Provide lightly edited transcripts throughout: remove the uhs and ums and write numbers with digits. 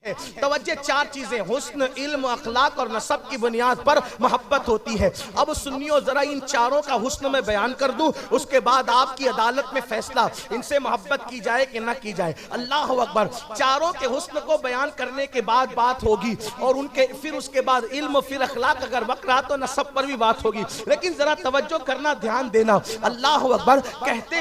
तवज्जो चार चीजें हुस्न, इल्म, अखलाक और नसब की बुनियाद पर मोहब्बत होती है। अब सुन्नियों जरा इन चारों का हुस्न में बयान कर दूं, उसके बाद आपकी अदालत में फैसला इनसे मोहब्बत की जाए कि ना की जाए। अल्लाह अकबर। चारों के हुस्न को बयान करने के बाद बात होगी और उनके फिर उसके बाद इल्म, फिर अखलाक, अगर वक्त रहा तो नसब पर भी बात होगी। लेकिन जरा तवज्जो करना, ध्यान देना। अल्लाह अकबर। कहते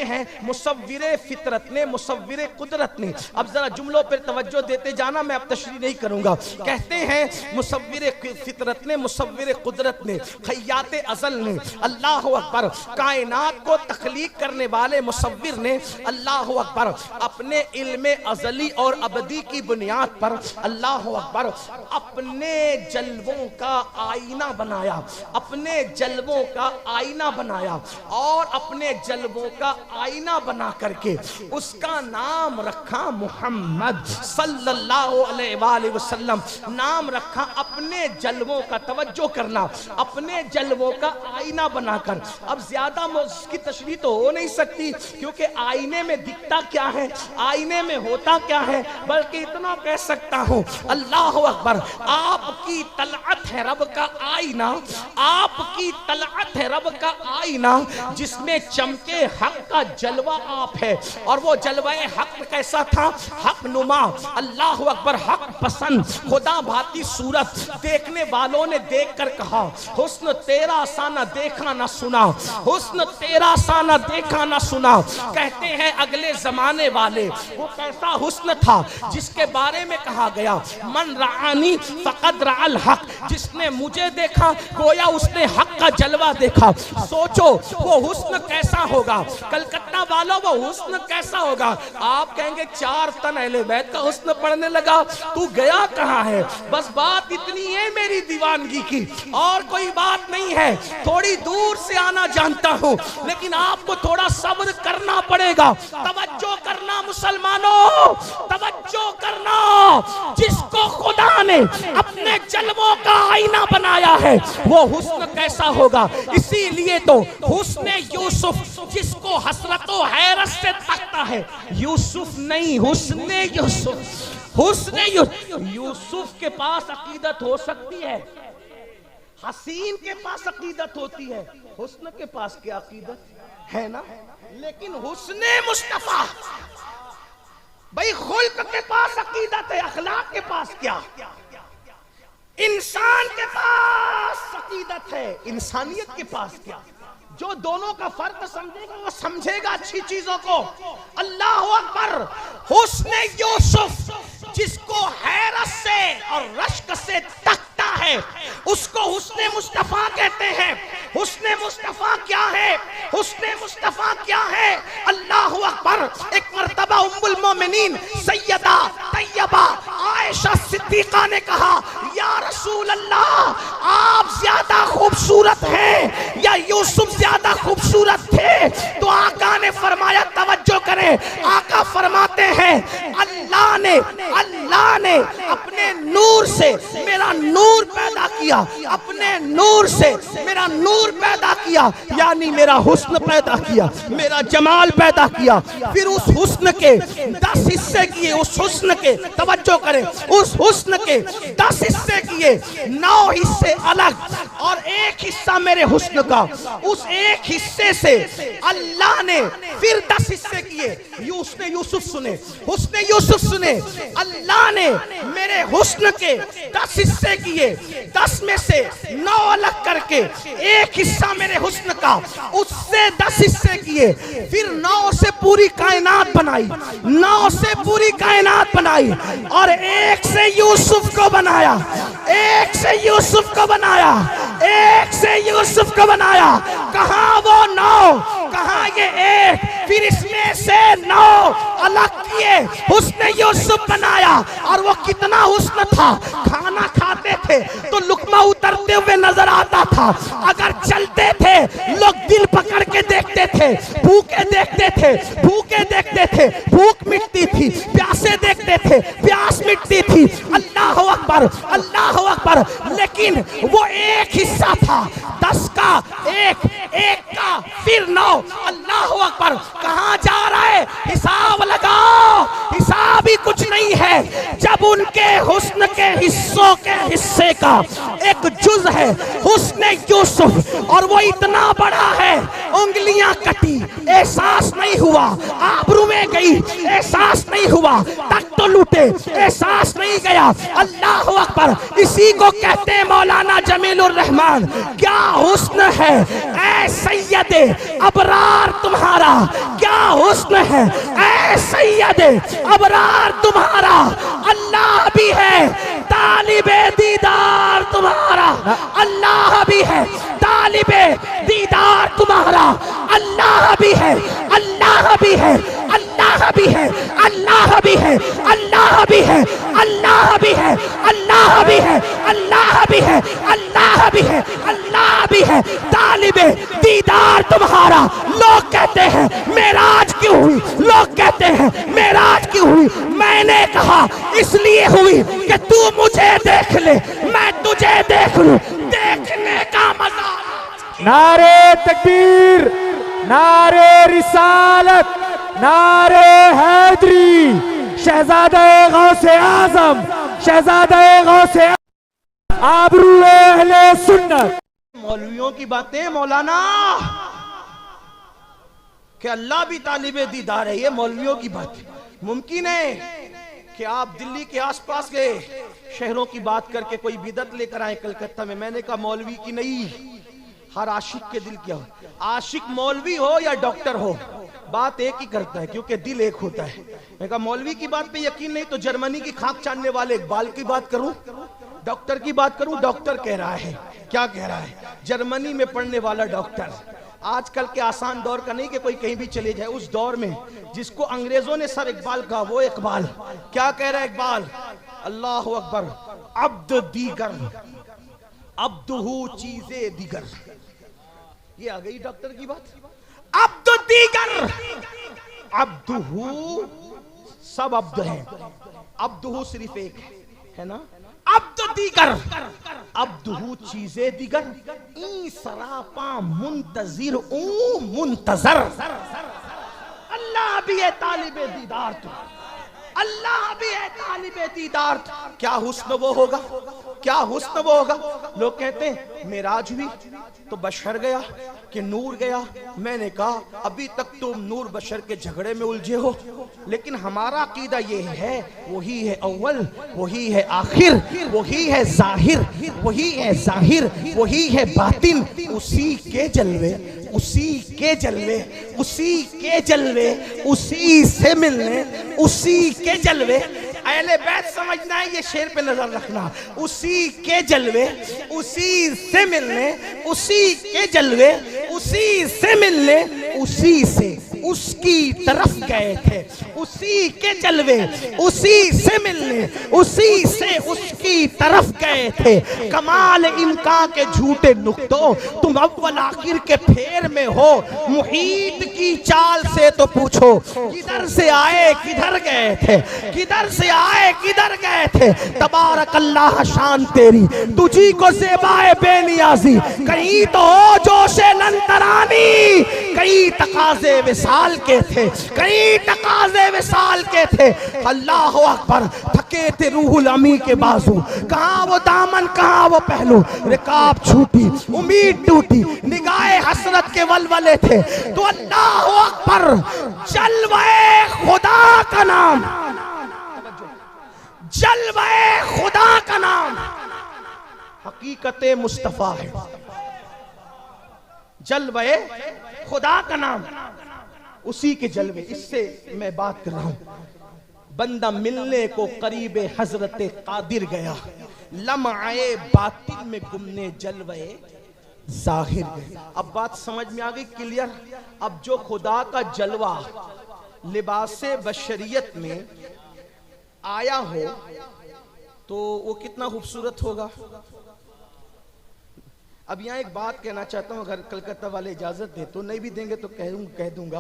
हैं मुसव्विरे फितरत ने, मुसव्विरे कुदरत ने। अब जरा जुमलों पर तवज्जो देते जाना, मैं अब तशरीह नहीं करूंगा। कहते हैं मुसव्विरे फितरत ने, मुसव्विरे कुदरत ने, खैयाते अज़ल ने। अल्लाह अकबर। कायनात को तख्लीक करने वाले मुसव्विर ने, अल्लाह अकबर, अपने इल्म अज़ली और अबदी की बुनियाद पर, अल्लाह अकबर, अपने जल्वों का आईना बनाया, अपने जल्वों का आईना बनाया और अपने जल्वों का आईना बना करके उसका नाम रखा मोहम्मद सल्लल्लाहु अलैहि वसल्लम। नाम रखा अपने जल्वों का, तवज्जो करना, अपने जल्वों का आईना बनाकर। अब ज्यादा उसकी तशरीह तो हो नहीं सकती, क्योंकि आईने में दिखता क्या है, आईने में होता क्या है, बल्कि इतना कह सकता हूं, अल्लाह अकबर, आपकी तलअत है रब का आईना, आपकी तलअत है रब का आईना, जिसमें चमके हक का जलवा आप है। और वो जलवाए हक कैसा था? हक नुमा, अल्लाह अकबर, हक पसंद, खुदा भाती सूरत। देखने वालों ने देखकर कहा, हुस्न तेरा सा न देखा न सुना, हुस्न तेरा सा न देखा न सुना। कहते हैं अगले जमाने वाले, वो कैसा हुस्न था जिसके बारे में कहा गया, मन रानी फकद राल हक, जिसने मुझे देखा गोया उसने हक का जलवा देखा। सोचो वो हुस्न कैसा होगा, कलकत्ता वालों वो हुस्न कैसा होगा। आप कहेंगे 4 तन अहले बैत का हुस्न पढ़ने लगा, तू गया कहाँ है? बस बात इतनी है मेरी दीवानगी की, और कोई बात नहीं है। थोड़ी दूर से आना जानता हूँ, लेकिन आपको थोड़ा सब्र करना पड़ेगा। तवज्जो करना मुसलमानों, तवज्जो करना। जिसको खुदा ने अपने जलवों का आईना बनाया है वो हुस्न कैसा होगा। इसीलिए तो हुस्ने यूसुफ, जिसको हसरतो हैरत से तकता है, यूसुफ नहीं, हुस्ने यूसुफ, हुस्ने यूसुफ के पास अकीदत हो सकती है, हसीन के पास अकीदत होती है, हुस्न के पास क्या अकीदत है ना। लेकिन हुस्ने मुस्तफा, भाई खुल्क के पास अकीदत है, अखलाक के पास क्या? इंसान के पास अकीदत है, इंसानियत के पास क्या? जो दोनों का फर्क समझेगा वो समझेगा अच्छी चीजों को। अल्लाह अकबर। हुस्ने यूसुफ, जिसको हैरत से और रश्क से तकता है, उसको हुस्ने मुस्तफा कहते हैं। हुस्ने मुस्तफा क्या है? हुस्ने मुस्तफा क्या है? अल्लाह अकबर। एक मर्तबा उम्मुल मोमिनीन सैयदा तैयबा आयशा सिद्दीका ने कहा, या रसूल अल्लाह, आप ज्यादा खूबसूरत हैं या यूसुफ ज्यादा खूबसूरत थे? तो आका ने फरमाया, तवज्जो करें, आका फरमाते हैं, अल्लाह ने अपने नूर से मेरा नूर पैदा किया, अपने नूर से मेरा नूर पैदा किया, यानी मेरा हुस्न पैदा किया, मेरा जमाल पैदा किया। फिर उस हुस्न के 10 हिस्से किए, उस हुस्न के, तवज्जो करें, उस हुस्न के 10 हिस्से किए, 9 हिस्से अलग और एक हिस्सा मेरे हुस्न का। उस एक हिस्से से अल्लाह ने फिर 10 हिस्से किए। हुस्ने यूसुफ सुने, हुस्ने यूसुफ सुने, अल्लाह ने मेरे हुस्न के 10 हिस्से किए, 10 में से 9 अलग करके एक हिस्सा मेरे हुस्न का, उससे 10 हिस्से किए। फिर 9 से पूरी कायनात बनाई, 9 से पूरी कायनात बनाई और एक से यूसुफ को बनाया, एक से यूसुफ को बनाया, एक से यूसुफ को बनाया। कहाँ वो 9, कहाँ ये एक? फिर इसमें से 9 अलग किए, हुस्ने यूसुफ बनाया। और वो कितना हुस्न था, खाना खाते थे तो लुकमा उतरते हुए नजर आता था, अगर चलते थे लोग दिल पकड़ के देखते थे, भूखे देखते थे, भूखे देखते थे, भूख मिटती थी, प्यासे देखते देखते थे प्यास मिटती थी, अल्लाह अकबर अल्लाह अकबर। लेकिन वो एक हिस्सा था 10 का, एक का, फिर 9, अल्लाह अकबर। कहां जा रहा है? हिसाब लगाओ, हिसाब ही कुछ नहीं है। जब उनके हुस्न के हिस्सों के हिस्से का एक जुज है हुस्न यूसुफ, और वो इतना बड़ा है, उंगलियां कटी, एहसास नहीं हुआ, आबरूएं गई, एहसास नहीं हुआ, तख्त लूटे, एहसास नहीं गया। अल्लाह अकबर। इसी को कहते हैं मौलाना जमीलुर रहमान, क्या हुस्न है ऐ सैयदे अबरार तुम्हारा, क्या हुस्न है ऐ सैयदे अबरार तुम्हारा। अल्लाह भी है तालिबे दीदार तुम्हारा, अल्लाह भी है तालिबे दीदार तुम्हारा, अल्लाह भी है, अल्लाह भी है, अल्लाह भी है, अल्लाह भी है, अल्लाह भी है, अल्लाह भी है, अल्लाह भी है, अल्लाह भी है, अल्लाह भी है, अल्लाह भी है, तालिबे दीदार तुम्हारा। लोग कहते हैं मेराज क्यों हुई, लोग कहते हैं मेराज क्यों हुई। मैंने कहा इसलिए हुई कि तू मुझे देख ले, मैं तुझे देख लूं, देखने का मजा। नारे तकबीर, नारे रिसालत, नारे हैदरी, शहजादे गौसे आजम, शहजादे गौसे आबरू अहले सुन्नत। मौलवियों की बातें मौलाना, कि अल्लाह भी तालिबे दीदार है, ये मौलवियों की बात मुमकिन है कि आप दिल्ली के आसपास के शहरों की बात करके कोई बिदत लेकर आए कलकत्ता में। मैंने कहा मौलवी की नहीं, हर आशिक के दिल क्या हो, आशिक मौलवी हो या डॉक्टर हो, बात एक ही करता है, क्योंकि दिल एक होता है। मैं कहा मौलवी की बात पे यकीन नहीं तो जर्मनी की खाक छानने वाले इकबाल की बात करूं, डॉक्टर की बात करूं। डॉक्टर कह रहा है, क्या कह रहा है? जर्मनी में पढ़ने वाला डॉक्टर, आजकल के आसान दौर का नहीं कि कोई कहीं भी चले जाए, उस दौर में जिसको अंग्रेजों ने सर इकबाल कहा, वो इकबाल क्या कह रहा है? इकबाल अल्लाह अकबर, अब्द दीगर अब्दहू चीजे दीगर। ये आ गई डॉक्टर की बात। अब्द दीगर, अब्दहू सब अब्द है, अब्दहू सिर्फ एक है ना। अब्द दीगर, अब्दहू चीजे दीगर, ई सरापा मुंतजिर ऊ मुंतजर। अल्लाह भी है तालिबे दीदार तू, अल्लाह भी है तालिबे दीदार। क्या हुस्न वो होगा, क्या हुस्न वो होगा। लोग कहते हैं मेराज हुई तो बशर गया कि नूर गया। मैंने कहा अभी तक तुम नूर बशर के झगड़े में उलझे हो, लेकिन हमारा अकीदा ये है वही है अव्वल, वही है आखिर, वही है जाहिर, वही है जाहिर, वही है बातिन। उसी के जलवे, उसी के जलवे, उसी के जलवे, उसी से मिलने, उसी के जलवे। अहले बैत समझना है, ये शेर पे नजर रखना। उसी के जलवे, उसी से मिलने, उसी के जलवे, उसी से मिलने, उसी से उसकी तरफ गए थे। उसी के जलवे, उसी से मिलने, उसी से उसकी तरफ गए थे। कमाल इनका के झूठे नुक्तों, तुम अव्वल आखिर के फेर में हो। मुहीत की चाल से तो पूछो, किधर से आए किधर गए थे, किधर से आए किधर गए थे। तबारक अल्लाह शान तेरी, तुझी को ज़ेबाए बेनियाज़ी। कहीं तो हो जोशे लंतरानी, कई तकाज़े विसाल के थे, कई तकाज़े विसाल के थे। अल्लाह अकबर। थके थे रूहुल अमी के बाजू, कहाँ वो दामन कहाँ वो पहलू। रिकाब छूटी, उम्मीद टूटी, निगाहे हसरत के वलवले थे। तो अल्लाह अकबर, जलवे खुदा का नाम, जलवे खुदा का नाम हकीकत मुस्तफा है। जलवे खुदा का नाम, उसी के जलवे। इससे मैं बात कर रहा हूं। बंदा मिलने को करीबे हजरत कादिर गया, लम्हाए बातिन में गुमने जलवे जाहिर गए। अब बात समझ में आ गई क्लियर। अब जो खुदा का जलवा लिबासे बशरियत में आया हो तो वो कितना खूबसूरत होगा। अब यहाँ एक बात कहना चाहता हूँ, अगर कलकत्ता वाले इजाजत दे तो, नहीं भी देंगे तो कह दूंगा।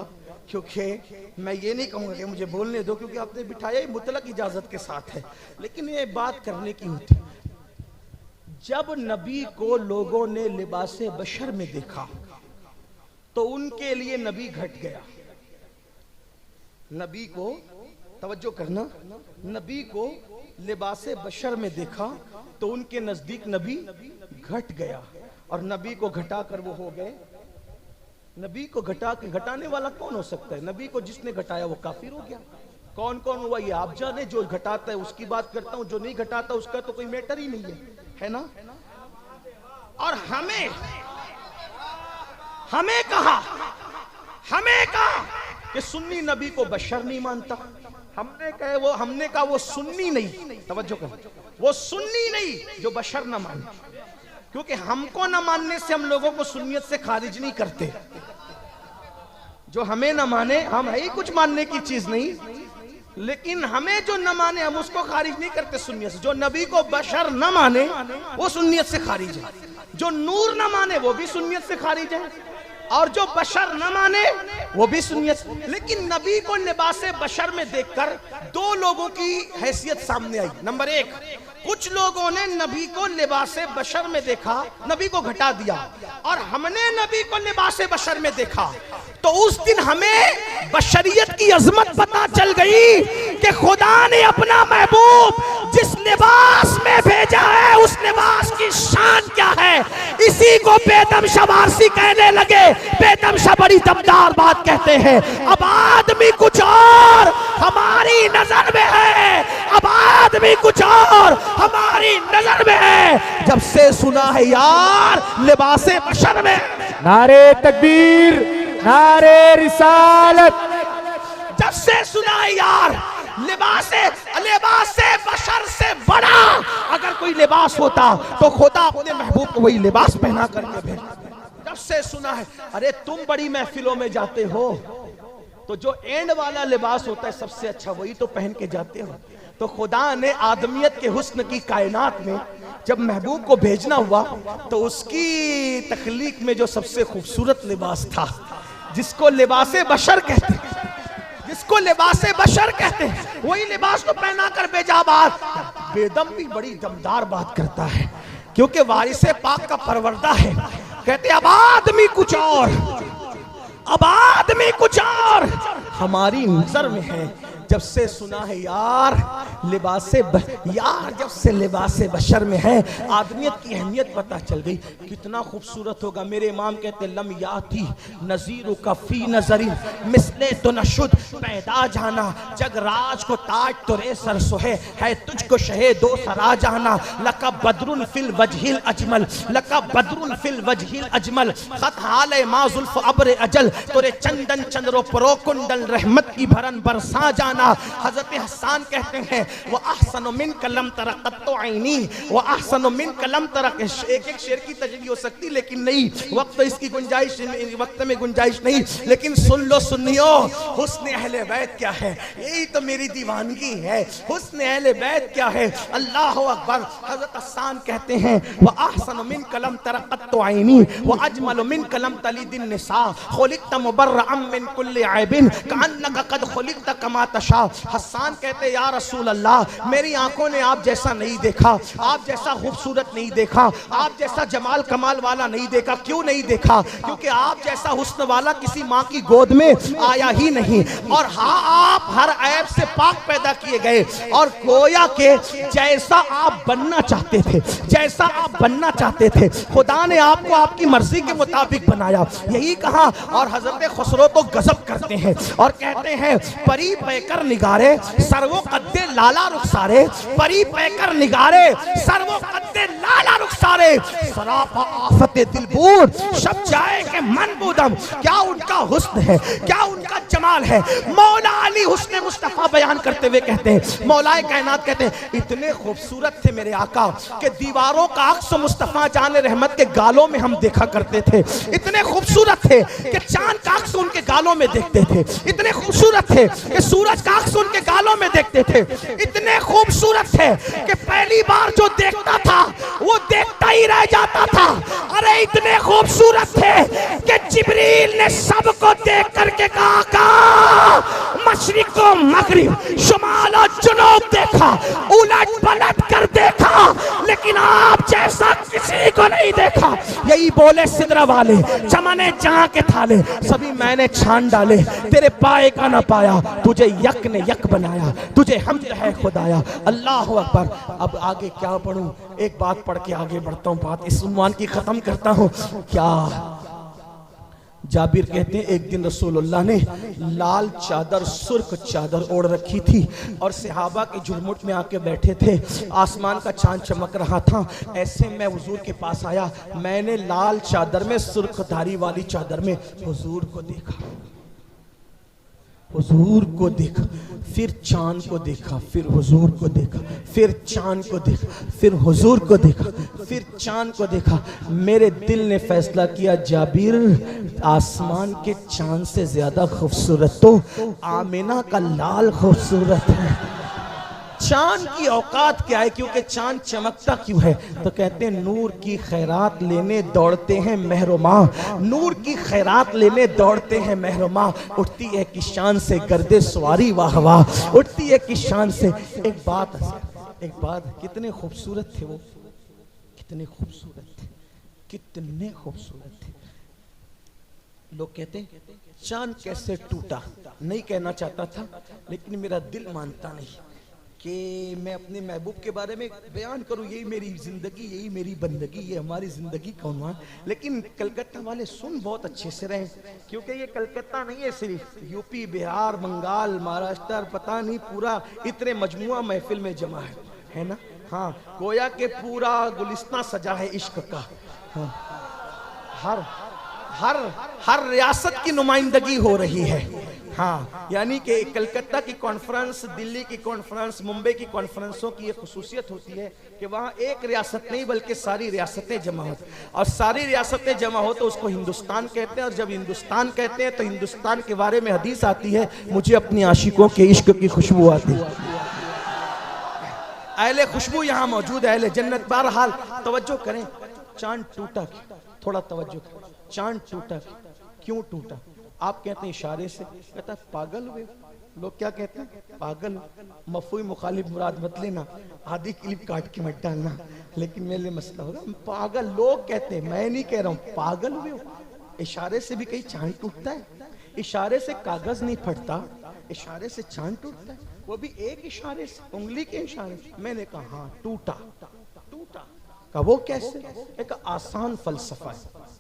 क्योंकि मैं ये नहीं कहूँगा कि मुझे बोलने दो, क्योंकि आपने बिठाया ही मुतलक इजाजत के साथ है, लेकिन ये बात करने की होती। जब नबी को लोगों ने लिबासे बशर में देखा तो उनके लिए नबी घट गया। नबी को, तवज्जो करना, नबी को लिबासे बशर में देखा तो उनके नजदीक नबी घट गया, और नबी को घटाकर वो हो गए। नबी को घटाने वाला कौन हो सकता है? नबी को जिसने घटाया वो काफिर हो गया। कौन कौन हुआ ये आप जाने। जो घटाता है उसकी बात करता हूं, जो नहीं घटाता उसका तो कोई मैटर ही नहीं है ना। और हमें कहा कि सुन्नी नबी को बशर नहीं मानता। हमने कहा वो सुन्नी नहीं, तवज्जो कर, वो सुन्नी नहीं जो बशर ना माने, क्योंकि हमको ना मानने से हम लोगों को सुन्नियत से खारिज नहीं करते। जो हमें ना माने, हम है ही कुछ मानने की चीज नहीं, लेकिन हमें जो न माने हम उसको खारिज नहीं करते सुन्नियत से। जो नबी को बशर न माने वो सुन्नियत से खारिज है, जो नूर न माने वो भी सुन्नियत से खारिज है, और जो बशर न माने वो भी सुन्नियत। लेकिन नबी को लिबासे बशर में देखकर दो लोगों की हैसियत सामने आई। नंबर एक, कुछ लोगों ने नबी को लिबासे बशर में देखा, नबी को घटा दिया, और हमने नबी को लिबासे बशर में देखा। तो उस दिन हमें बशरियत की अजमत पता चल गई कि खुदा ने अपना महबूब जिस लिबास में भेजा है उस लिबास की शान क्या है। इसी को बेदम शवारसी कहने लगे। बेदम शाह बड़ी दमदार बात कहते हैं, अब आदमी कुछ और हमारी नजर में है, अब आदमी कुछ और हमारी नजर में है। जब से सुना है यार लिबासे बशर में, नारे तकबीर, नारे रिसालत, जब से सुना है यार लिबासे बशर से बड़ा अगर कोई लिबास होता तो खुदा अपने महबूब को वही लिबास पहना करके भेजा। जब से सुना है, अरे तुम बड़ी महफिलों में जाते हो तो जो एंड वाला लिबास होता है सबसे अच्छा वही तो पहन के जाते हो। तो खुदा ने आदमियत के हुस्न की कायनात में जब महबूब को भेजना हुआ तो उसकी तख्लीक में जो सबसे खूबसूरत लिबास था, जिसको लिबासे बशर कहते हैं, जिसको लिबासे बशर कहते हैं, वही लिबास को पहना कर भेजा। बात बेदम भी बड़ी दमदार बात करता है, क्योंकि वारिसे पाक का परवरदा है। कहते अब आदमी कुछ और, अब आदमी कुछ और हमारी नजर में है। जब से सुना है यार यार जब से लिबासे बशर में है आदमियत की अहमियत पता चल गई। कितना खूबसूरत होगा। मेरे इमाम कहते लम याती नजीर का फी नजरी मिसले तो नशुद पैदा जाना, जग राज को ताज तो रे सर सोहे है तुझको शहे दो सरा जाना। लका बदरुन फिल वजहिल अजमल, लका बदरुन फिल वजहिल अजमल, खत हाल माजुल्फ अब्र अजल, तोरे चंदन चंद्रो परो कुंडल रहमत की भरन बरसा जाना। हजरत हसन कहते हैं वो अहसन मिन कलम तरक़त आईनी, वो अहसन मिन कलम तरक़। एक एक शेर की तजरी हो सकती लेकिन नहीं, वक्त इसकी गुंजाइश, वक्त में गुंजाइश नहीं। लेकिन सुन लो सुन्नियो, हुस्न अहले बैत क्या है, यही तो मेरी दीवानगी है। हुस्न अहले बैत क्या है, अल्लाह अकबर। हजरत हसन कहते हैं वो अहसन मिन कलम तरक़त आईनी, वो अजमल मिन कलम तलीदिन निसा, खुलिक़त मुबर्रअम मिन कुल्लि ऐबिन कअन्नका कद खुलिक़त कमा तशा। हसन कहते या रसूल अल्लाह, मेरी आंखों ने आप जैसा नहीं देखा, आप जैसा खूबसूरत नहीं देखा, आप जैसा जमाल कमाल वाला नहीं देखा। क्यों नहीं देखा? क्योंकि आप जैसा हुस्न वाला किसी माँ की गोद में आया ही नहीं। और हाँ, आप हर ऐब से पाक पैदा किए गए, और गोया के जैसा आप बनना चाहते थे, जैसा आप बनना चाहते थे, खुदा ने आपको आपकी मर्जी के मुताबिक बनाया। यही कहा। और हजरत खुसरो तो गजब करते हैं और कहते हैं परी पैकर निगारे सर्वो कद्दे लाला रुखसारे, परी पैकर निगारे सर्वो कद्दे लाला रुखसारे, सरापा आफते दिलबूर शब जाए के मनबूदम। क्या उनका हुस्न है, क्या उनका जमाल है। मौला अली हुस्न मुस्तफा बयान करते हुए कहते हैं, मौलाए कायनात कहते हैं इतने खूबसूरत थे मेरे आका कि दीवारों का अक्स मुस्तफा जान रहमत के गालों में हम देखा करते थे। इतने खूबसूरत थे कि चांद का अक्स उनके गालों में देखते थे। इतने खूबसूरत थे कि सूरज का अक्स उनके गालों में देखते थे। इतने खूबसूरत थे कि पहली बार जो देखता था वो देखता ही रह जाता था। अरे इतने खूबसूरत थे कि जिब्रील ने सबको देख करके कहा मशरिक और मगरिब, शुमाल और जुनूब देखा, उलट पलट कर देखा, लेकिन आप जैसा किसी को नहीं देखा। यही बोले सिदरा वाले, चमने जहां के थाले सभी मैंने छान डाले, तेरे पाए का ना पाया, तुझे यक ने यक बनाया, तुझे हमद है खुदाया। अल्लाह अकबर। अब आगे क्या पढ़ूं, एक बात पढ़ के आगे बढ़ता हूं, बात इस उन्वान की खत्म करता हूं। क्या जाबिर कहते हैं एक दिन रसूलुल्लाह ने लाल चादर, सुर्ख चादर ओढ़ रखी थी और सहाबा के झुरमुट में आके बैठे थे। आसमान का चांद चमक रहा था। ऐसे मैं हुजूर के पास आया, मैंने लाल चादर में, सुर्ख धारी वाली चादर में हुजूर को देखा, हुजूर को देखा, फिर चांद को देखा, फिर हुजूर को देखा, फिर चांद को देखा, फिर हुजूर को देखा, फिर चांद को देखा। मेरे दिल ने फैसला किया, जाबिर आसमान के चांद से ज्यादा खूबसूरत तो आमिना का लाल खूबसूरत है। चांद की औकात क्या है, क्योंकि चांद चमकता क्यों है? तो कहते हैं नूर की खैरात लेने दौड़ते हैं महरुमा, नूर की खैरात लेने दौड़ते हैं महरुमा, उठती है कि शान से गर्दे सवारी वाह वाह, उठती है कि शान से। एक बात कितने खूबसूरत थे वो, कितने खूबसूरत थे, कितने खूबसूरत थे। लोग कहते हैं चांद कैसे टूटा, नहीं कहना चाहता था लेकिन मेरा दिल मानता नहीं कि मैं अपने महबूब के बारे में बयान करूं। यही मेरी जिंदगी, यही मेरी बंदगी, ये हमारी जिंदगी का उन्वान। लेकिन कलकत्ता वाले सुन बहुत अच्छे से रहे, क्योंकि ये कलकत्ता नहीं है, सिर्फ यूपी, बिहार, बंगाल, महाराष्ट्र, पता नहीं पूरा इतने मजमुआ महफिल में जमा है ना। हाँ, गोया के पूरा गुलिस्तान सजा है इश्क का। हाँ, हर रियासत की नुमाइंदगी हो रही है। हाँ, यानी कि कलकत्ता की कॉन्फ्रेंस, दिल्ली की कॉन्फ्रेंस, मुंबई की कॉन्फ्रेंसों की एक खुसूसियत होती है कि वहाँ एक रियासत नहीं बल्कि सारी रियासतें जमा होती, और सारी रियासतें जमा हो तो उसको हिंदुस्तान कहते हैं। और जब हिंदुस्तान कहते हैं तो हिंदुस्तान के बारे में हदीस आती है, मुझे अपनी आशिकों के इश्क की खुशबू आती है। अहले खुशबू यहाँ मौजूद है, अहले जन्नत। बहरहाल तवज्जो करें, चांद टूटा, थोड़ा तवज्जो करें। चांद टूटा, क्यों टूटा? आप कहते हैं इशारे से, कहता है पागल हुए। लोग क्या कहते हैं? पागल। मफहूम मुखालिफ मुराद मत लेना, आधी क्लिप काट के मत डालना, लेकिन मेरे लिए मसला होगा। पागल लोग कहते हैं, मैं नहीं कह रहा हूँ, पागल हुए हो। इशारे से भी कहीं चांद टूटता है? इशारे से कागज नहीं फटता, इशारे से चांद टूटता है, वो भी एक इशारे से, उंगली के इशारे से। मैंने कहा हाँ टूटा। का वो कैसे? एक आसान फलसफा है।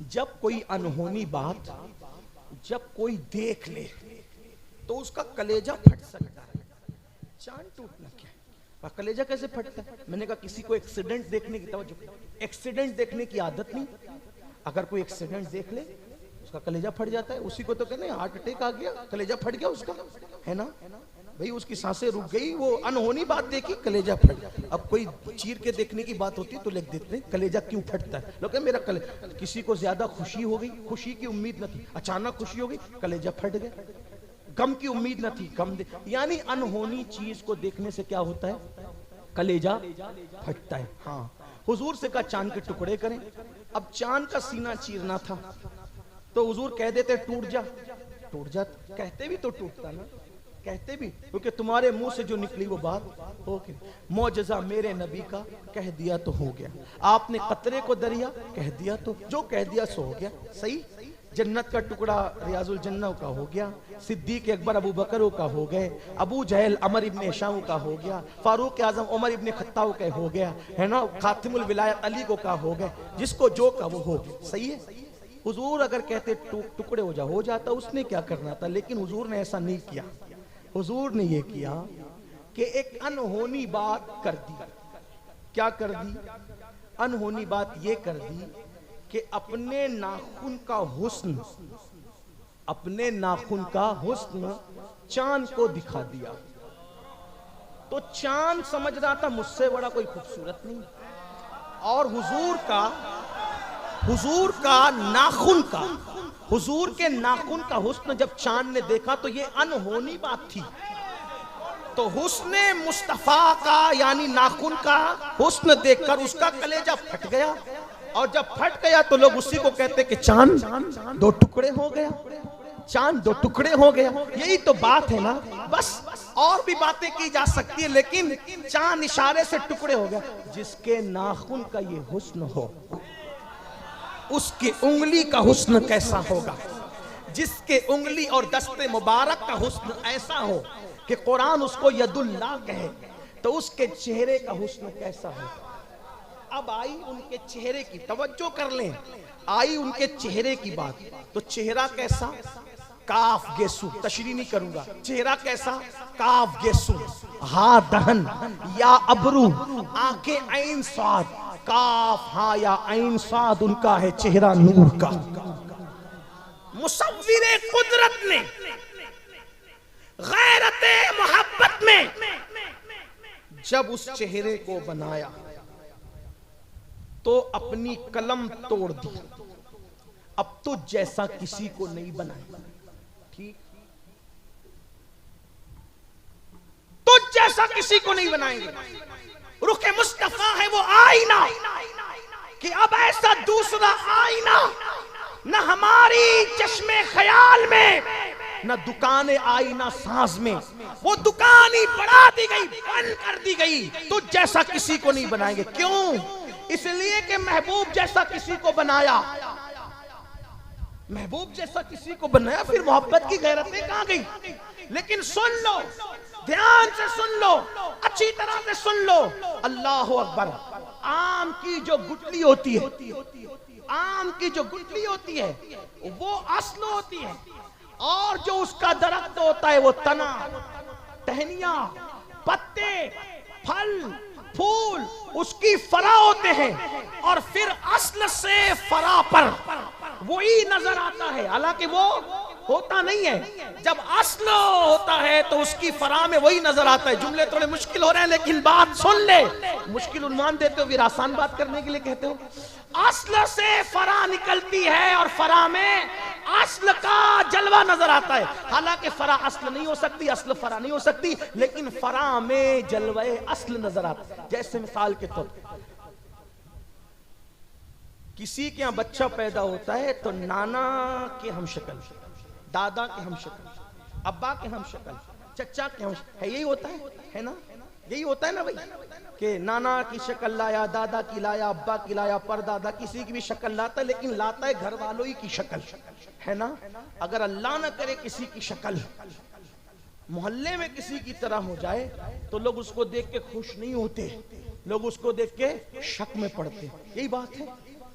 जब कोई अनहोनी बात जब कोई देख ले तो उसका कलेजा फट सकता है। चांद टूटना क्या है? कलेजा कैसे फटता है? मैंने कहा किसी को एक्सीडेंट देखने की, तवज्जो, एक्सीडेंट देखने की आदत नहीं। अगर कोई एक्सीडेंट देख ले उसका कलेजा फट जाता है। उसी को तो कहते हैं हार्ट अटैक आ गया, कलेजा फट गया उसका, है ना भाई, उसकी सांसें रुक गई, वो अनहोनी बात देखी, कलेजा फट। अब कोई चीर के देखने की बात होती है तो लिख देते हैं कलेजा क्यों फटता है। लोग मेरा किसी को ज्यादा खुशी हो गई, खुशी की उम्मीद न थी, अचानक खुशी हो गई, कलेजा फट गया। गम की उम्मीद न थी, गम यानी अनहोनी चीज को देखने से क्या होता है? कलेजा फटता है। हाँ, हुजूर से कहा चांद के टुकड़े करें। अब चांद का सीना चीरना था तो हुजूर कह देते टूट जा, टूट जा। कहते भी तो टूटता ना, कहते भी, क्योंकि तुम्हारे मुंह से जो निकली वो बात हो गई। मौजज़ा मेरे नबी का कह दिया तो हो गया, आपने कतरे को दरिया कह दिया तो जो कह दिया सो हो गया। सही, जन्नत का टुकड़ा रियाजुल जन्नह का हो गया, सिद्दीक अकबर अबू बकर का हो गए, अबू जहल अमर इब्न हिशाम का हो गया, फारूक आजम उमर इब्न खत्ताब का हो गया, है ना, खातिमुल विलायत अली को का हो गए, जिसको जो का वो हो गया। सही है। हुजूर अगर कहते टुकड़े हो जाता, उसने क्या करना था, लेकिन हुजूर ने ऐसा नहीं किया। हुजूर ने ये किया कि एक अनहोनी बात कर दी। क्या कर दी? अनहोनी बात ये कर दी कि अपने नाखून का हुस्न, अपने नाखून का हुस्न चांद को दिखा दिया। तो चांद समझ रहा था मुझसे बड़ा कोई खूबसूरत नहीं, और हुजूर का नाखून का, हुजूर के नाखून का हुस्न जब चांद ने देखा तो ये अनहोनी बात थी। तो हुस्न मुस्तफा का यानी नाखून का हुस्न देखकर उसका कलेजा फट गया, और जब फट गया तो लोग उसी को कहते कि चांद दो टुकड़े हो गया, चांद दो टुकड़े हो गया। यही तो बात है ना, बस और भी बातें की जा सकती है, लेकिन चांद इशारे से टुकड़े हो गया। जिसके नाखून का ये हुस्न हो, उसकी उंगली का हुस्न कैसा होगा। जिसके उंगली और दस्ते मुबारक का हुस्न ऐसा हो कि कुरान उसको यदुल्लाह कहे, तो उसके चेहरे का हुस्न कैसा हो। अब आई उनके चेहरे की, तवज्जो कर लें, आई उनके चेहरे की बात, तो चेहरा कैसा, काफ गेसु, तशरीह नहीं करूंगा, चेहरा कैसा, काफ गेसु, हा दहन, या अबरू, आंखें ऐन स्वाद, काफ हा या ऐन स्वाद, उनका है चेहरा नूर का। मुसव्विरे कुदरत ने गैरते मोहब्बत में जब उस चेहरे को बनाया तो अपनी कलम तोड़ दी। अब तो जैसा किसी को नहीं बनाया, ठीक, तो जैसा किसी को नहीं बनाएंगे। रुखे मुस्तफा है वो आईना, कि अब ऐसा दूसरा आईना न हमारी चश्मे ख्याल में, न दुकानें आई ना सांस में, वो दुकान ही बढ़ा दी गई, बंद कर दी गई, तो जैसा किसी को नहीं बनाएंगे। क्यों? इसलिए कि महबूब जैसा किसी को बनाया, महबूब जैसा किसी को बनाया, फिर मोहब्बत की गैरतें कहां गई। लेकिन सुन लो, ध्यान से सुन लो, अच्छी तरह से सुन लो, अल्लाह अकबर। आम की जो गुठली होती है, आम की जो गुठली होती है वो असल होती है, और जो उसका दरख्त होता है वो तना, टहनिया, पत्ते, फल, फूल उसकी फरा होते हैं, और फिर असल से फरा पर वही नजर आता है, हालांकि वो होता नहीं है। जब असल होता है तो उसकी फरा में वही नजर आता है। जुमले थोड़े मुश्किल हो रहे हैं, लेकिन बात सुन ले। मुश्किल उन्वान देते हो फिर आसान बात करने के लिए कहते हो। असल से फरा निकलती है और फरा में असल का जलवा नजर आता है। हालांकि फरा असल नहीं हो सकती, असल फरा नहीं हो सकती, लेकिन फरा में जलवे असल नजर आता है। जैसे मिसाल के तौर पर किसी के यहाँ बच्चा पैदा होता है तो नाना के हम शक्ल, दादा के हम शक्ल, अब्बा के हम शक्ल, चचा के हम है, यही होता है ना, यही होता है ना भाई, कि नाना की शक्ल लाया, दादा की लाया, अब्बा की लाया, परदादा किसी की भी शक्ल लाता है, लेकिन लाता है घर वालों ही की शक्ल, है ना। अगर अल्लाह ना करे किसी की शक्ल मोहल्ले में किसी की तरह हो जाए तो लोग उसको देख के खुश नहीं होते, लोग उसको देख के शक में पड़ते। यही बात है,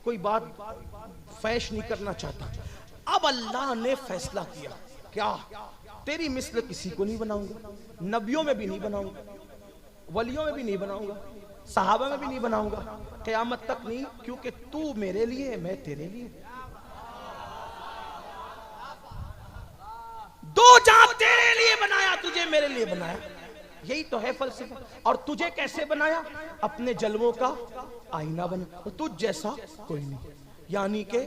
कोई बात फैश नहीं करना चाहता। अब अल्लाह ने फैसला किया, क्या, तेरी मिस्ल किसी को नहीं बनाऊंगा, नबियों में भी नहीं बनाऊंगा, वलियों में भी नहीं बनाऊंगा, सहाबा में भी नहीं बनाऊंगा, क़यामत तक नहीं, क्योंकि तू मेरे लिए, मैं तेरे लिए। दो जहां तेरे लिए बनाया, तुझे मेरे लिए बनाया, यही तो है फलसफा। और तुझे कैसे बनाया? अपने जलवों का आईना बना, तुझ जैसा कोई नहीं। यानी कि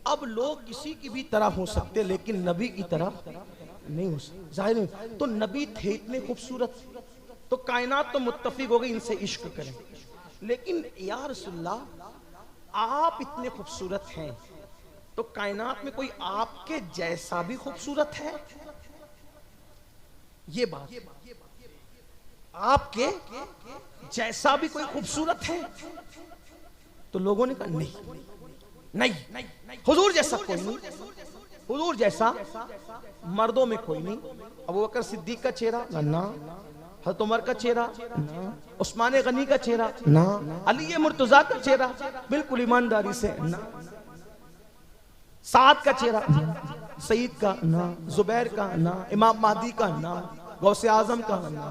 अब लोग किसी की भी तरह हो सकते, लेकिन नबी की तरह नहीं हो सकते। जाहिर है, तो नबी थे इतने खूबसूरत, तो कायनात तो मुत्तफिक हो गई इनसे इश्क करें। लेकिन या रसूलल्लाह आप इतने खूबसूरत हैं, तो कायनात में कोई आपके जैसा भी खूबसूरत है? ये बात, आपके जैसा भी कोई खूबसूरत है? तो लोगों ने कहा नहीं, हुजूर जैसा कोई नहीं, हुजूर जैसा मर्दों में कोई नहीं। अबू बकर सिद्दीक का चेहरा ना, हज़रत उमर का चेहरा ना, उस्मान गनी का चेहरा ना, अली मुर्तजा का चेहरा बिल्कुल ईमानदारी से ना, साद का चेहरा ना, सईद का ना, जुबैर का ना, इमाम महदी का ना, गौसे आजम का ना,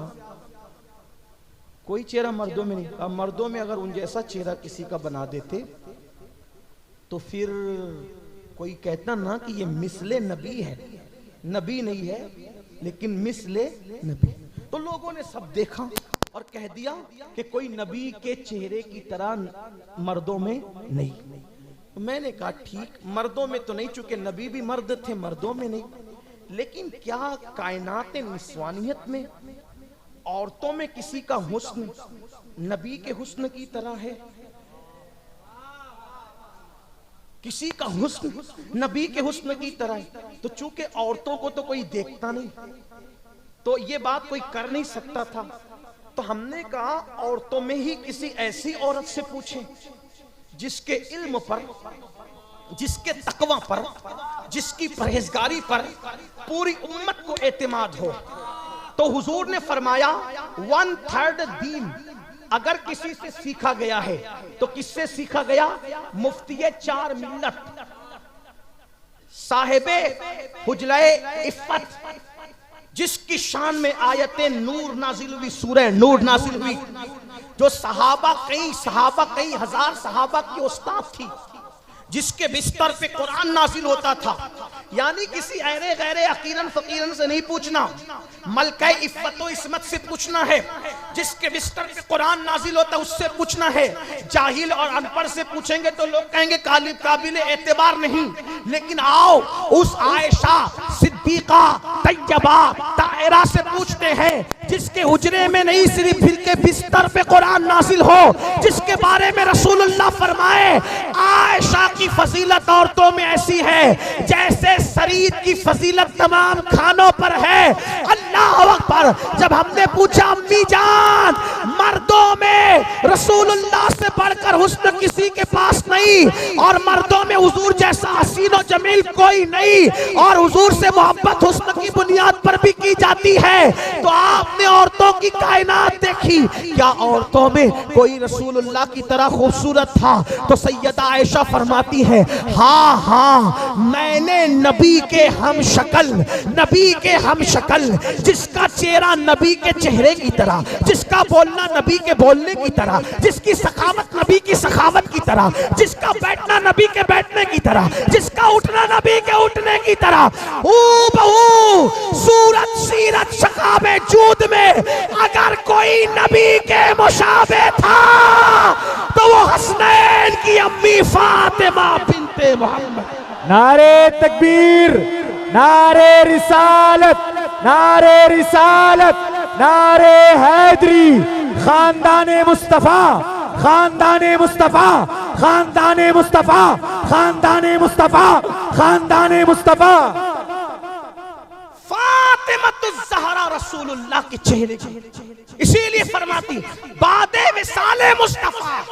कोई चेहरा मर्दों में नहीं। अब मर्दों में अगर उन जैसा चेहरा किसी का बना देते तो फिर कोई कहता ना कि ये मिसले नबी है, नबी नहीं है लेकिन मिसले नबी। तो लोगों ने सब देखा और कह दिया कि कोई नबी के चेहरे की तरह मर्दों में नहीं। तो मैंने कहा ठीक, मर्दों में तो नहीं, चूंकि नबी भी मर्द थे, मर्दों में नहीं, लेकिन क्या कायनात निस्वानियत में औरतों में किसी का हुस्न नबी के हुस्न की तरह है? किसी का हुस्न नबी के हुस्न की तरह है। तो चूंकि औरतों को तो कोई देखता नहीं, तो ये बात कोई कर नहीं सकता था, तो हमने कहा औरतों में ही किसी ऐसी औरत से पूछें जिसके इल्म पर, जिसके तकवा पर, जिसकी परहेजगारी पर पूरी उम्मत को एतमाद हो। तो हुजूर ने फरमाया 1/3 दीन अगर किसी से सीखा गया है तो किससे सीखा गया? मुफ्तिये 4 मिल्लत, साहिबे हुजले इफ़्फ़त, जिसकी शान में आयते नूर नाजिल हुई, सूरह नूर नाजिल हुई, जो कई हजार सहाबा की उस्ताद थी, जिसके बिस्तर पे कुरान नाजिल होता था। यानी किसी ऐरे गैरे अकीरन फकीरन से नहीं पूछना, मलका इफ़्फ़त व इस्मत से पूछना है। जिसके बिस्तर पे कुरान नाजिल होता है उससे पूछना है। जाहिल और अनपढ़ से पूछेंगे तो लोग कहेंगे काबिल एतबार नहीं। लेकिन आओ उस आयशा सिद्दीका तैयबा ताहिरा से पूछते हैं जिसके हुजरे में नहीं सिर्फ के बिस्तर पे कुरान नाजिल हो, जिसके बारे में रसूलुल्लाह फरमाए आयशा की फजीलत औरतों में ऐसी है जैसे शरीर की फजीलत तमाम खानों पर है। अल्लाह अकबर। जब हमने पूछा अम्मी जान मर्दों में रसूलुल्लाह से बढ़कर हुस्न किसी के पास नहीं, और मर्दों में हुजूर जैसा हसीन और जमील कोई नहीं, और हुजूर से मोहब्बत हुस्न की बुनियाद पर भी की जाती है, तो आपने औरतों की कायनात देखी, क्या औरतों में कोई रसूलुल्लाह की तरह खूबसूरत था? तो सैयदा आयशा फरमाती है हाँ हाँ, मैंने नबी के हम शक्ल, जिसका चेहरा नबी के चेहरे की तरह, जिसका बोलना नबी के बोलने की तरह, जिसकी सखावत नबी की सखावत की तरह, जिसका बैठना नबी के बैठने की तरह, जिसका उठना नबी के उठने की तरह, हूबहू सूरत सीरत शकाबे जूद में अगर कोई नबी के मुशाबे था तो वो हसनैन की अम्मी फातिमा बिनते मोहम्मद। नारे तकबीर, नारे रिसालत, नारे रिसालत, नारे हैदरी, खानदाने मुस्तफा, खानदाने मुस्तफा, खानदाने मुस्तफा, खानदाने मुस्तफा, खानदाने मुस्तफा। फातिमा रसूलुल्लाह के चेहरे की, इसीलिए फरमाती बादे विसाले मुस्तफा।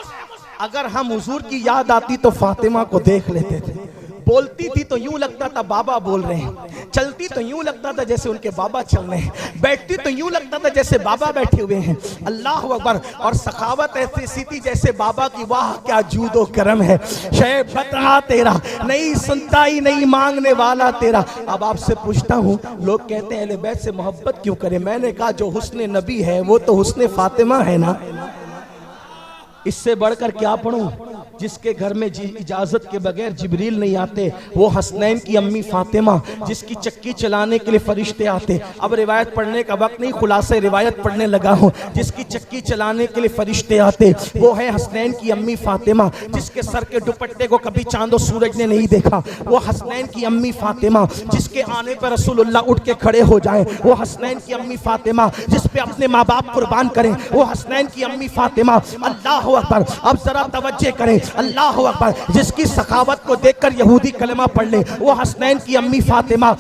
अगर हम हुजूर की याद आती तो फातिमा को देख लेते थे। बोलती थी तो यूं लगता था बाबा बोल रहे हैं, चलती तो यूं लगता था जैसे उनके बाबा चल रहे हैं, बैठती तो यूं लगता था जैसे बाबा बैठे हुए हैं। अल्लाह अकबर। और सखावत ऐसी थी जैसे बाबा की वाह क्या जूदो करम है, शैब बता तेरा नहीं सुनता ही नहीं मांगने वाला तेरा। अब आपसे पूछता हूँ, लोग कहते हैं अहले बैत से मोहब्बत क्यों करें? मैंने कहा जो हुस्न नबी है वो तो हुस्न फातिमा है ना, इससे बढ़कर क्या पढ़ूं? जिसके घर में इजाजत के बगैर जिब्रील नहीं आते, वो हसनैन की अम्मी फातिमा, जिसकी चक्की चलाने के लिए फरिश्ते आते। अब रिवायत पढ़ने का वक्त नहीं, खुलासे रिवायत पढ़ने लगा हूँ। जिसकी चक्की चलाने के लिए फरिश्ते आते वो है हसनैन की अम्मी फातिमा। जिसके सर के दुपट्टे को कभी चांदो सूरज ने नहीं देखा वो हसनैन की अम्मी फातिमा। जिसके आने पर रसूलुल्लाह उठ के खड़े हो जाए वो हसनैन की अम्मी फातिमा। जिस पे अपने माँ बाप कुर्बान करें वो हसनैन की अम्मी फातिमा। अल्लाह अकबर। अब जरा तवज्जो करें, अल्लाह अकबर। जिसकी सखावत को देखकर यहूदी कलमा पढ़ ले वो हसनैन की अम्मी फातिमा।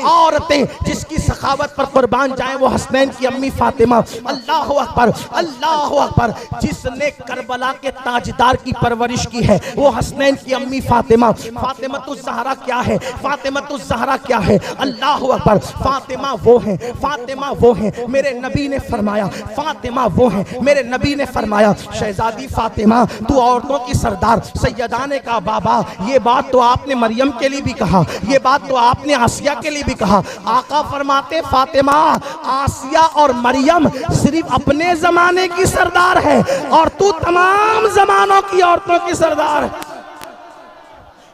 औरतें जिसकी सखावत पर कुर्बान जाए वो हसनैन की अम्मी फातिमा। अल्लाह अकबर, अल्लाह अकबर। जिसने करबला के ताजदार की परवरिश की है वो हसनैन की अम्मी फातिमा। फातिमतुज़ ज़हरा क्या है? फातिमतुज़ ज़हरा क्या है? अल्लाह अकबर। फातिमा वो है, फातिमा वो है। मेरे नबी ने फरमाया फातिमा वो है। मेरे नबी ने फरमाया शहजादी फातिमा तू औरतों की सरदार। सैयदा ने कहा बाबा ये बात तो आपने मरियम के लिए भी कहा, ये बात तो आपने आसिया के लिए भी कहा। आका फरमाते फातिमा आसिया और मरियम सिर्फ अपने जमाने की सरदार है और तू तमाम जमानों की औरतों की सरदार है।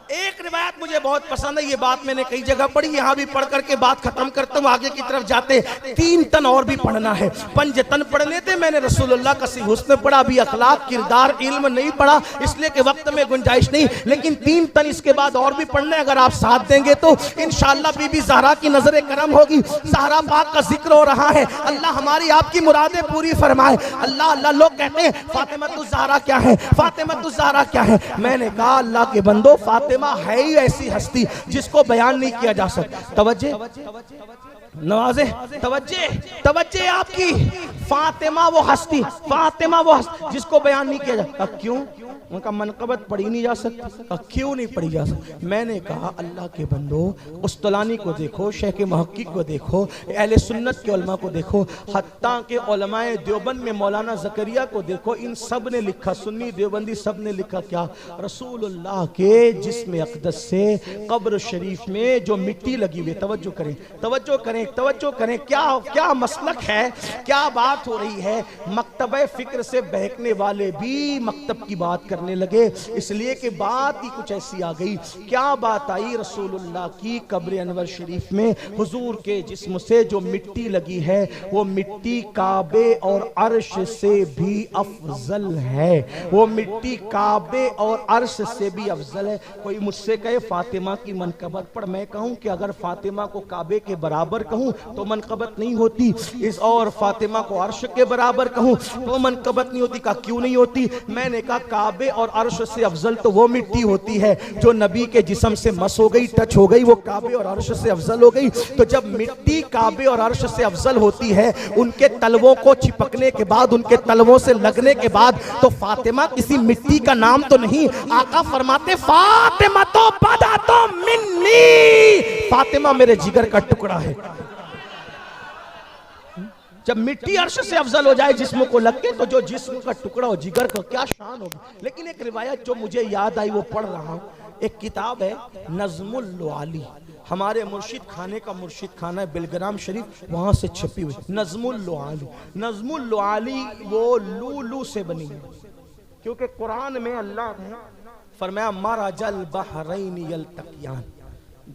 एक रिवायत मुझे बहुत पसंद है, ये बात मैंने कई जगह पढ़ी, यहाँ भी पढ़ करके बात खत्म करता हूँ, आगे की तरफ जाते। 3 तन और भी पढ़ना है, 5 तन पढ़ने थे। मैंने रसूलुल्लाह का हुस्न पढ़ा, अभी अखलाक किरदार इल्म नहीं पढ़ा, इसलिए कि वक्त में गुंजाइश नहीं, लेकिन 3 तन इसके बाद और भी पढ़ने, अगर आप साथ देंगे तो इंशाअल्लाह बीबी ज़हरा की नजर करम होगी। ज़हरा पाक का जिक्र हो रहा है, अल्लाह हमारी आपकी मुरादें पूरी फरमाए। अल्लाह अल्लाह, लोग कहते हैं फातिमा ज़हरा क्या है, फातिमा ज़हरा क्या है। मैंने कहा अल्लाह के बंदो, फातिमा है ही ऐसी हस्ती जिसको बयान नहीं किया जा सकता। तवज्जे नवाजे, तवज्जे आपकी, फातिमा वो हस्ती, फातिमा वो हस्ती जिसको बयान नहीं किया जाता। क्यों? उनका मनकबत पढ़ी नहीं जा सकती। क्यों नहीं पढ़ी जा सकती? मैंने कहा अल्लाह के बंदो, उस्तलानी को देखो, शेख मुहक्किक को देखो, अहले सुन्नत के उलमा को देखो, हत्ता के उलमाए देवबंद में मौलाना ज़करिया को देखो, इन सब ने लिखा, सुन्नी देवबंदी सब ने लिखा क्या? रसूलुल्लाह के जिस्म अक़दस से कब्र शरीफ में जो मिट्टी लगी हुई, तवज्जो करें, तवज्जो करें, तवज्जो करें, क्या क्या मसलक है, क्या बात हो रही है। मकतबे फिक्र से बहकने वाले भी मकतब की बात करने लगे, इसलिए कि बात ही कुछ ऐसी आ गई। क्या बात आई? रसूलुल्लाह की कब्र अनवर शरीफ में हुजूर के जिस्म से जो मिट्टी लगी है, वो मिट्टी काबे और अर्श से भी अफजल है, वो मिट्टी काबे और अर्श से भी अफजल है। कोई मुझसे कहे फातिमा की मनकबत पढ़, मैं कहूं कि अगर फातिमा को काबे के बराबर कहूं तो मनकबत नहीं होती, इस और फातिमा को अर्श के बराबर कहूं तो मनकबत नहीं होती। का क्यों नहीं होती? मैंने कहा काबे और अर्श से अफजल तो वो मिट्टी होती है जो नबी के जिस्म से मस हो गई, टच हो गई, वो काबे और अर्श से अफजल हो गई। तो जब मिट्टी काबे और अर्श से अफजल होती है, उनके तलवों को चिपकने के बाद, उनके तलवों से लगने के बाद, तो फातिमा किसी मिट्टी का नाम तो नहीं। आका फरमाते फातिमा तो बदा तो मिन्नी, फातिमा मेरे जिगर का टुकड़ा है। जब मिट्टी अर्श से अफजल हो जाए जिस्म को लग के, तो जो जिस्म का टुकड़ा हो, जिगर का, क्या शान होगी। लेकिन एक रिवायत जो मुझे याद आई वो पढ़ रहा हूँ। एक किताब है नज़्मुल लुआली, हमारे मुर्शिद खाने का मुर्शिद खाना है बेलग्राम शरीफ, वहाँ से छपी हुई नज़्मुल लुआली। नज़्मुल लुआली वो लूलू से बनी है, क्योंकि कुरान में अल्लाह ने फरमाया मरजल बहरैन यल्तक़ियान,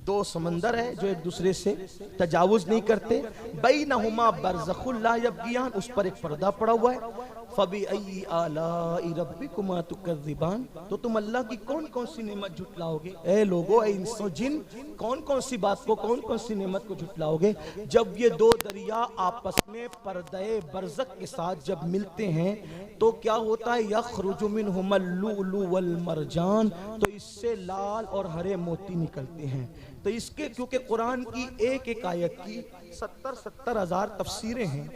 2 समंदर है जो एक दूसरे से तजावुज नहीं करते, बैनहुमा बरज़खुल ला यबगियान, उस पर एक पर्दा पड़ा हुआ है। फबिअय्यि आलाइ रब्बिकुमा तुकज़्ज़िबान, तो तुम अल्लाह की कौन कौन सी नेमत झुटलाओगे? ए लोगो, ए इंसो जिन, कौन कौन सी बात को, कौन कौन सी नेमत को झुटलाओगे? जब ये 2 दरिया आपस में पर्दे बरज़ख के साथ जब मिलते हैं तो क्या होता है? यख़रुजु मिनहुमल लुअलु वल मरजान, तो इससे लाल और हरे मोती निकलते हैं। तो इसके क्योंकि कुरान की एक एक आयत की 70-70 हज़ार तफसीरें हैं,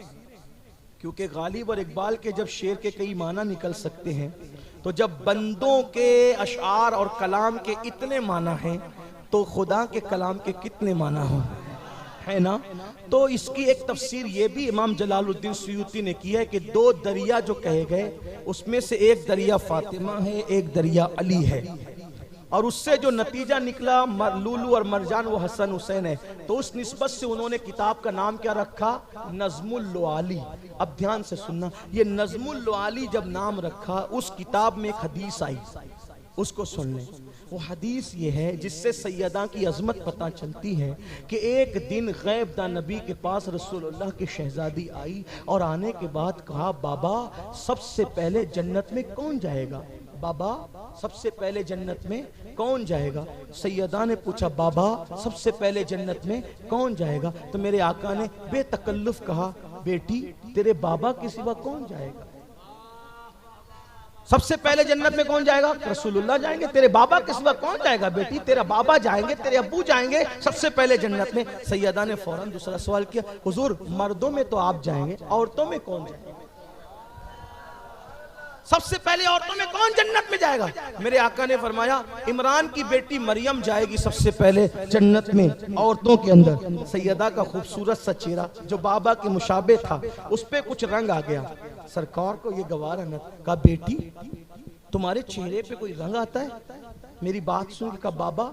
क्योंकि गालिब और इकबाल के जब शेर के कई माना निकल सकते हैं, तो जब बंदों के अशआर और कलाम के इतने माना हैं, तो खुदा के कलाम के कितने माना हो, है ना। तो इसकी एक तफसीर ये भी इमाम जलालुद्दीन सुयूती ने की है कि 2 दरिया जो कहे गए, उसमें से एक दरिया फातिमा है, एक दरिया अली है, और उससे जो नतीजा निकला लूलू और मरजान वो हसन हुसैन है। तो उस निस्बत से उन्होंने किताब का नाम क्या रखा? नज़्मुल लुआली। अब ध्यान से सुनना, ये नज़्मुल लुआली जब नाम रखा, उस किताब में एक हदीस आई, उसको सुन लें। वो हदीस ये है जिससे सैयदा की अजमत पता चलती है कि एक दिन गैबदा नबी के पास रसूलुल्लाह की शहजादी आई और आने के बाद कहा, बाबा सबसे पहले जन्नत में कौन जाएगा? बाबा सबसे पहले जन्नत में कौन जाएगा? सैयदा ने पूछा, बाबा सबसे पहले जन्नत में कौन जाएगा? तो मेरे आका ने बेतकल्लुफ कहा, बेटी तेरे बाबा के सिवा कौन जाएगा? सबसे पहले जन्नत में कौन जाएगा? रसूलुल्लाह जाएंगे। तेरे बाबा के सिवा कौन जाएगा? बेटी तेरा बाबा जाएंगे, तेरे अब्बू जाएंगे सबसे पहले जन्नत में। सैयदा ने फौरन दूसरा सवाल किया, हुजूर मर्दों में तो आप जाएंगे, औरतों में कौन जाएगा? सबसे पहले औरतों में कौन जन्नत में जाएगा? मेरे आका ने फरमाया, इमरान की बेटी मरियम जाएगी सबसे पहले जन्नत में औरतों के अंदर। सैयदा का खूबसूरत सा चेहरा जो बाबा के मुशाबे था, उस पे कुछ रंग आ गया। सरकार को ये गवारा न कहा, बेटी तुम्हारे चेहरे पे कोई रंग आता है? मेरी बात सुन के कहा, बाबा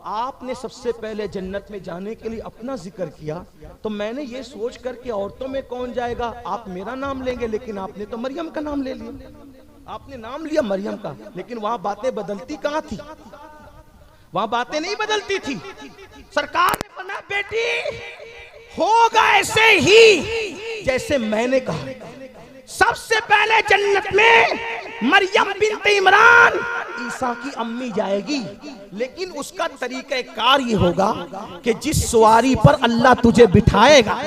आपने सबसे पहले जन्नत में जाने के लिए अपना जिक्र किया, तो मैंने ये सोच कर के औरतों में कौन जाएगा आप मेरा नाम लेंगे, लेकिन आपने तो मरियम का नाम ले लिया। आपने नाम लिया मरियम का, लेकिन वहां बातें बदलती कहां थी? वहां बातें नहीं बदलती थी। सरकार ने फरमाया बेटी होगा ऐसे ही जैसे मैंने कहा। सबसे पहले जन्नत में मरियम बिन्त इमरान ईसा की अम्मी जाएगी, लेकिन उसका तरीका कार ये होगा कि जिस सवारी पर अल्लाह तुझे बिठाएगा,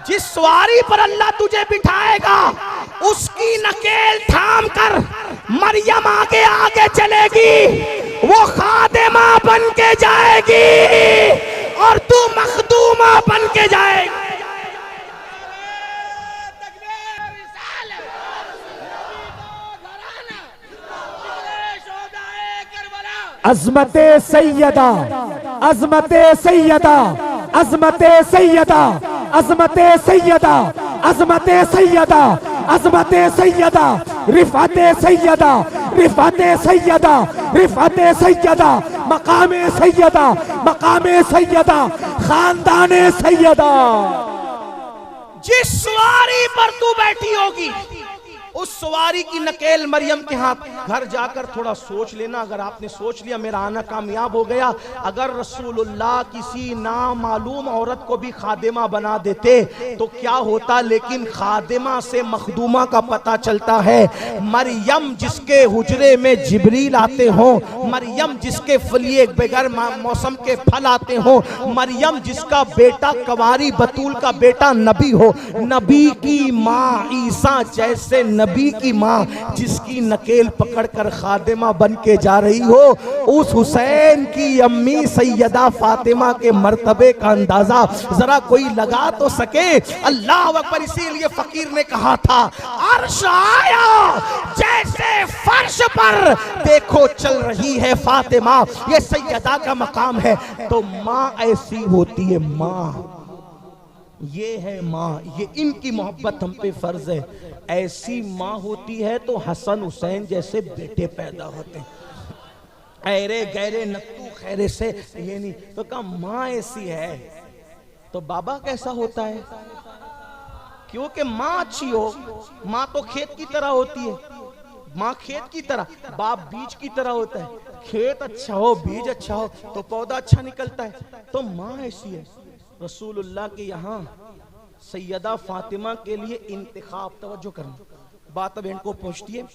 जिस सवारी पर अल्लाह तुझे बिठाएगा उसकी नकेल थाम कर मरियम आगे आगे चलेगी, वो खादिमा बन के जाएगी और तू मखदूमा बन के जाएगी। अज़मते सैयदा, अज़मते सैयदा, अज़मते सैयदा, अज़मते सैयदा, अज़मते सैयदा, अज़मते सैयदा, रिफ़अते सैयदा, रिफ़अते सैयदा, रिफ़अते सैयदा, मकामे सैयदा, मकामे सैयदा, खानदाने सैयदा। जिस सवारी पर तू बैठी होगी उस सवारी की नकेल मरियम के हाथ। घर जाकर थोड़ा सोच लेना, अगर आपने सोच लिया मेरा आना कामयाब हो गया, अगर रसूलुल्लाह किसी नामालूम औरत को भी खादिमा बना देते तो क्या होता, लेकिन खादिमा से मखदूमा का पता चलता है। मरियम जिसके हुजरे में जिब्रील आते हो, मरियम जिसके फलिए बगैर मौसम के फल आते हो, मरियम जिसका बेटा कंवारी बतूल का बेटा नबी हो, नबी की माँ ईसा जैसे नबी की माँ जिसकी नकेल पकड़कर खादिमा बन के जा रही हो, उस हुसैन की अम्मी सैयदा फातिमा के मर्तबे का अंदाजा जरा कोई लगा तो सके। अल्लाह अकबर। इसीलिए फकीर ने कहा था अर्श आया जैसे फर्श पर देखो चल रही है फातिमा, ये सैयदा का मकाम है। तो माँ ऐसी होती है, माँ ये है माँ, ये इनकी मोहब्बत हम पे फर्ज है। ऐसी माँ होती है तो हसन हुसैन जैसे बेटे पैदा होते हैं। ऐरे गैरे नक्कू खैरे से ये नहीं, तो कहा माँ ऐसी है तो बाबा कैसा होता है, क्योंकि माँ अच्छी हो। माँ तो खेत की तरह होती है, माँ खेत की तरह, बाप बीज की तरह होता है। खेत अच्छा हो, बीज अच्छा हो तो पौधा अच्छा निकलता है। तो माँ ऐसी है। रसूलुल्लाह के यहाँ सैयदा फातिमा के लिए इंतखाब, तवज्जो करना, बात अब इनको पहुंचती है।